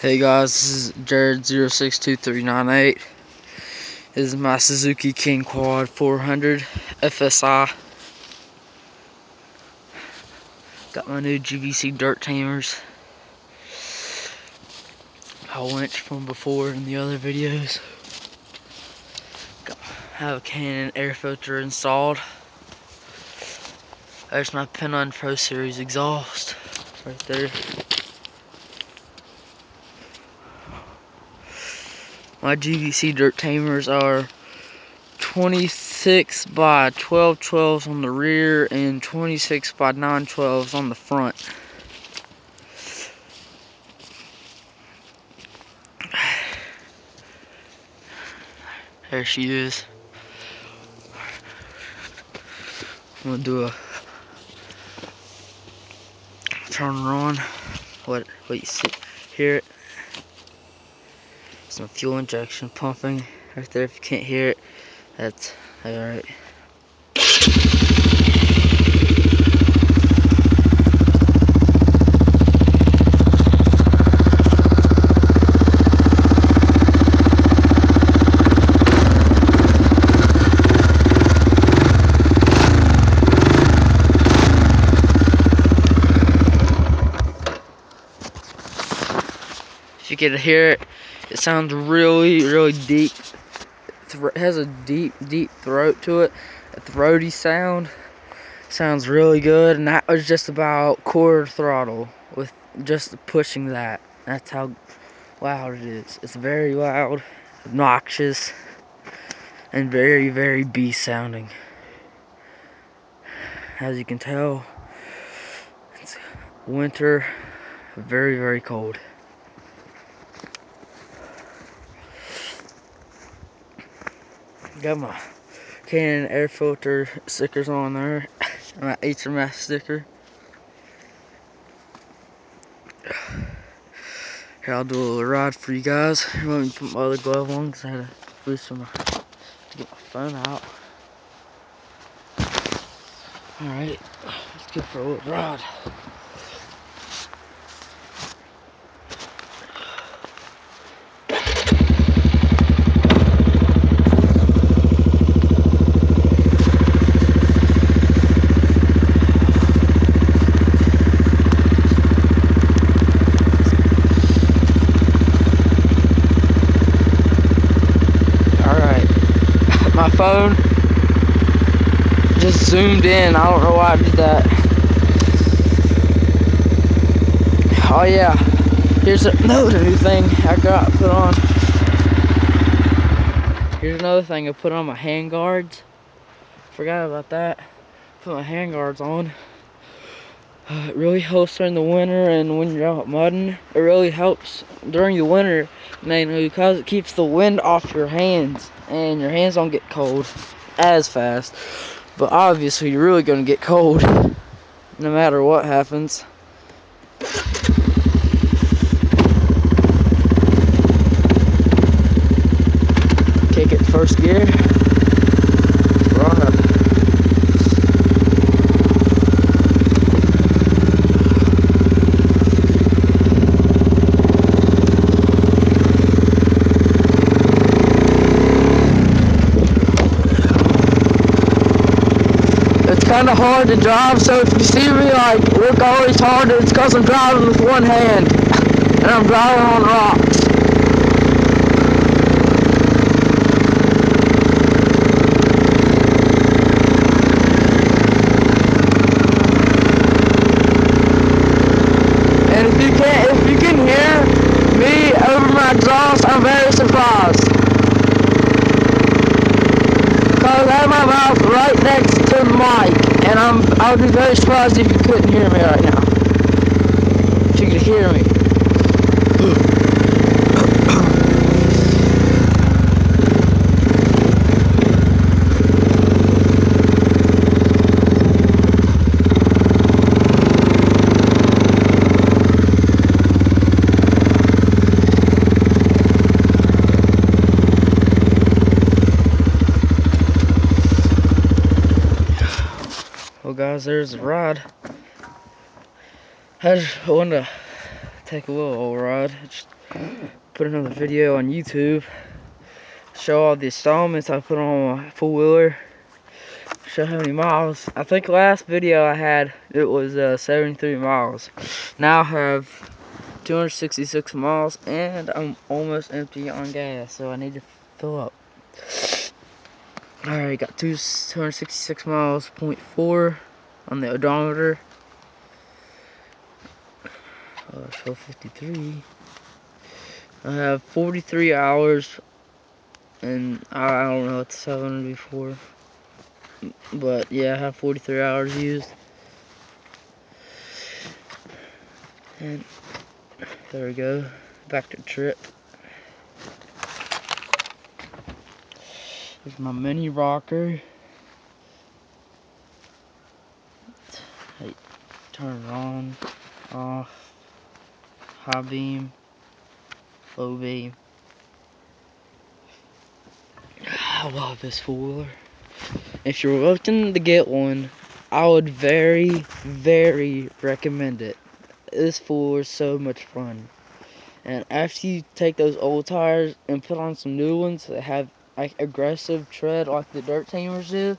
Hey guys, this is Jared062398. This is my Suzuki Kingquad 400 FSI. Got my new GVC dirt tamers. I winch from before in the other videos. Have a Canon air filter installed. There's my Pin-On Pro Series exhaust right there. My GVC dirt tamers are 26 by 12/12s on the rear and 26 by 9/12s on the front. There she is. I'm gonna do a turn her on. What you see, hear it? Some fuel injection pumping right there. If you can't hear it, that's alright. If you can hear it, it sounds really deep. It has a deep throat to it. A throaty sound. Sounds really good, and that was just about quarter throttle with just pushing that. That's how loud it is. It's very loud, obnoxious, and very beast sounding. As you can tell, it's winter, very cold. Got my Canon air filter stickers on there, my HMF sticker. Here, I'll do a little ride for you guys. Let me put my other glove on because I had to boost to get my phone out. Alright, let's go for a little ride. My phone just zoomed in. I don't know why I did that. Oh yeah, here's another new thing I got put on. Here's another thing I put on my hand guards. Forgot about that. Put my hand guards on. It really helps during the winter and when you're out mudding. It really helps during the winter, mainly because it keeps the wind off your hands and your hands don't get cold as fast. But obviously you're really gonna get cold no matter what happens. Kick it first gear. Run. It's kind of hard to drive, so if you see me like look always hard, it's because I'm driving with one hand and I'm driving on rocks. And if you can hear me over my exhaust, I'm very surprised. Because I have my mouth right next to the mic, and I would be very surprised if you couldn't hear me right now. If you could hear me. Well guys, there's the ride. I just wanted to take a little old ride. Just put another video on YouTube. Show all the installments I put on my four-wheeler. Show how many miles. I think last video I had, it was 73 miles. Now I have 266 miles and I'm almost empty on gas, so I need to fill up. Alright, got 266 miles, 0.4 on the odometer. 12:53. I have 43 hours, and I don't know what the 7 before, but yeah, I have 43 hours used. And there we go, back to trip. There's my mini rocker. Hey, turn it on, off, high beam, low beam. I love this four-wheeler. If you're looking to get one, I would very, very recommend it. This four is so much fun. And after you take those old tires and put on some new ones that have like aggressive tread like the dirt tamers do,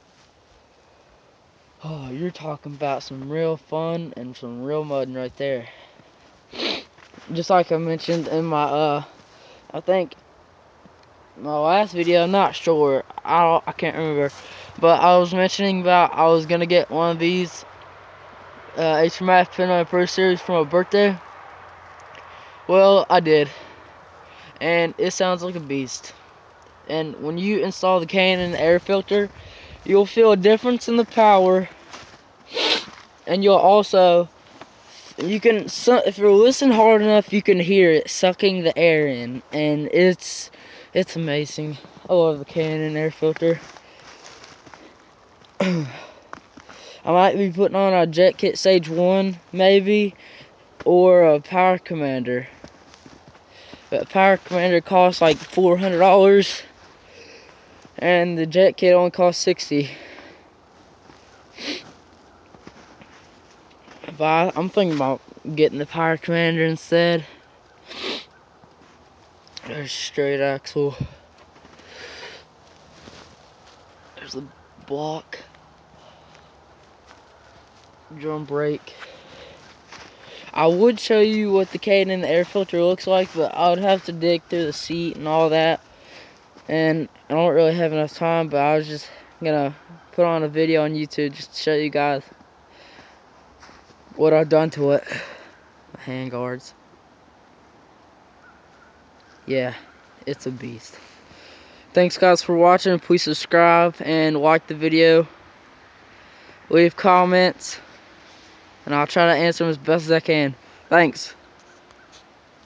oh, you're talking about some real fun and some real mudding right there. Just like I mentioned in my I think my last video, I'm not sure, I can't remember, but I was mentioning about I was gonna get one of these HMF Pinot Pro Series for my birthday. Well, I did, and it sounds like a beast. And when you install the Canon air filter, you'll feel a difference in the power, and you'll also, if you listen hard enough, you can hear it sucking the air in, and it's amazing. I love the Canon air filter. I might be putting on a Jet Kit Stage 1, maybe, or a Power Commander. But Power Commander costs like $400, and the Jet Kit only costs $60. But I'm thinking about getting the Power Commander instead. There's a straight axle. There's a block. Drum brake. I would show you what the Canon air filter looks like, but I would have to dig through the seat and all that, and I don't really have enough time. But I was just gonna put on a video on YouTube just to show you guys what I've done to it. My hand guards. Yeah, it's a beast. Thanks guys for watching. Please subscribe and like the video. Leave comments, and I'll try to answer them as best as I can. Thanks.